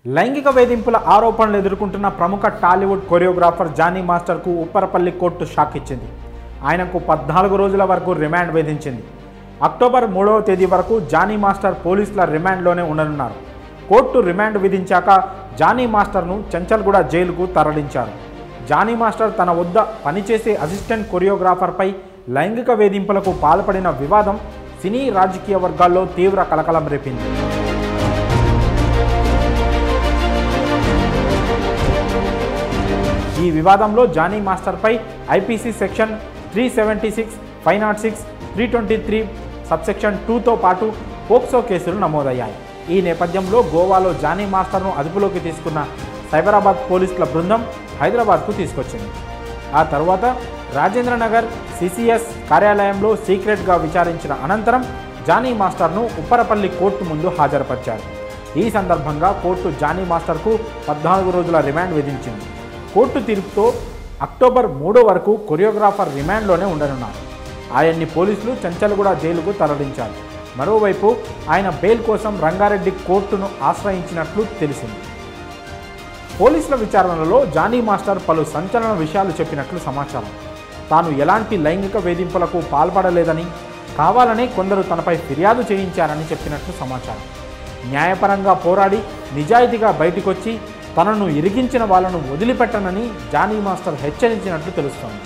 లైంగిక వేధింపుల ఆరోపణలు ఎదుర్కొంటున్న ప్రముఖ టాలీవుడ్ కొరియోగ్రాఫర్ జానీ మాస్టర్కు ఉప్పరపల్లి కోర్టు షాక్ ఇచ్చింది. ఆయనకు 14 రోజుల వరకు రిమాండ్ విధించింది. అక్టోబర్ 3వ తేదీ వరకు జానీ మాస్టర్ పోలీసుల రిమాండ్లోనే ఉండనున్నారు. కోర్టు రిమాండ్ విధించాక జానీ మాస్టర్ను చెంచల్గూడ జైలుకు తరలించారు. జానీ మాస్టర్ తన వద్ద పనిచేసే అసిస్టెంట్ కొరియోగ్రాఫర్పై లైంగిక వేధింపులకు పాల్పడిన వివాదం సినీ రాజకీయ వర్గాల్లో తీవ్ర కలకలం రేపింది. ఈ వివాదంలో జానీ మాస్టర్పై ఐపీసీ సెక్షన్ 376, 506, 323 సబ్సెక్షన్ 2తో పాటు పోక్సో కేసులు నమోదయ్యాయి. ఈ నేపథ్యంలో గోవాలో జానీ మాస్టర్ను అదుపులోకి తీసుకున్న సైబరాబాద్ పోలీసుల బృందం హైదరాబాద్కు తీసుకొచ్చింది. ఆ తర్వాత రాజేంద్రనగర్ సిసిఎస్ కార్యాలయంలో సీక్రెట్గా విచారించిన అనంతరం జానీ మాస్టర్ను ఉప్పరపల్లి కోర్టు ముందు హాజరుపరిచారు. ఈ సందర్భంగా కోర్టు జానీ మాస్టర్కు 14 రోజుల రిమాండ్ విధించింది. కోర్టు తీర్పుతో అక్టోబర్ 3 వరకు కొరియోగ్రాఫర్ రిమాండ్లోనే ఉండనున్నారు. ఆయన్ని పోలీసులు చెంచల్గూడ జైలుకు తరలించారు. మరోవైపు ఆయన బెయిల్ కోసం రంగారెడ్డి కోర్టును ఆశ్రయించినట్లు తెలిసింది. పోలీసుల విచారణలో జానీ మాస్టర్ పలు సంచలన విషయాలు చెప్పినట్లు సమాచారం. తాను ఎలాంటి లైంగిక వేధింపులకు పాల్పడలేదని, కావాలనే కొందరు తనపై ఫిర్యాదు చేయించారని చెప్పినట్లు సమాచారం. న్యాయపరంగా పోరాడి నిజాయితీగా బయటికొచ్చి తనను ఇరిగించిన వాళ్లను వదిలిపెట్టనని జానీ మాస్టర్ హెచ్చరించినట్లు తెలుస్తోంది.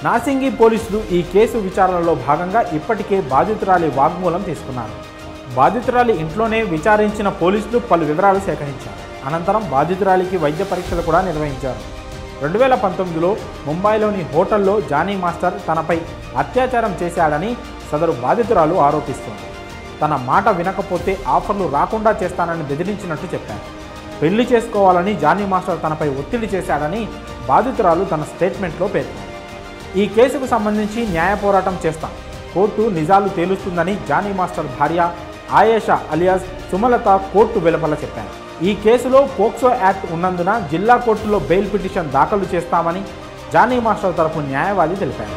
నాసింగి పోలీసులు ఈ కేసు విచారణలో భాగంగా ఇప్పటికే బాధితురాలి వాగ్మూలం తీసుకున్నారు. బాధితురాలి ఇంట్లోనే విచారించిన పోలీసులు పలు వివరాలు సేకరించారు. అనంతరం బాధితురాలికి వైద్య పరీక్షలు కూడా నిర్వహించారు. 2019లో ముంబైలోని హోటల్లో జానీ మాస్టర్ తనపై అత్యాచారం చేశాడని సదరు బాధితురాలు ఆరోపిస్తోంది. తన మాట వినకపోతే ఆఫర్లు రాకుండా చేస్తానని బెదిరించినట్టు చెప్పారు. పెళ్లి చేసుకోవాలని జానీ మాస్టర్ తనపై ఒత్తిడి చేశాడని బాధితురాలు తన స్టేట్మెంట్లో పేర్కొంది. ఈ కేసుకు సంబంధించి న్యాయ పోరాటం చేస్తాం, కోర్టు నిజాలు తేలుస్తుందని జానీ మాస్టర్ భార్య ఆయేషా అలియాస్ సుమలత కోర్టు వెలుపల చెప్పారు. ఈ కేసులో పోక్సో యాక్ట్ ఉన్నందున జిల్లా కోర్టులో బెయిల్ పిటిషన్ దాఖలు చేస్తామని జానీ మాస్టర్ తరఫు న్యాయవాది తెలిపారు.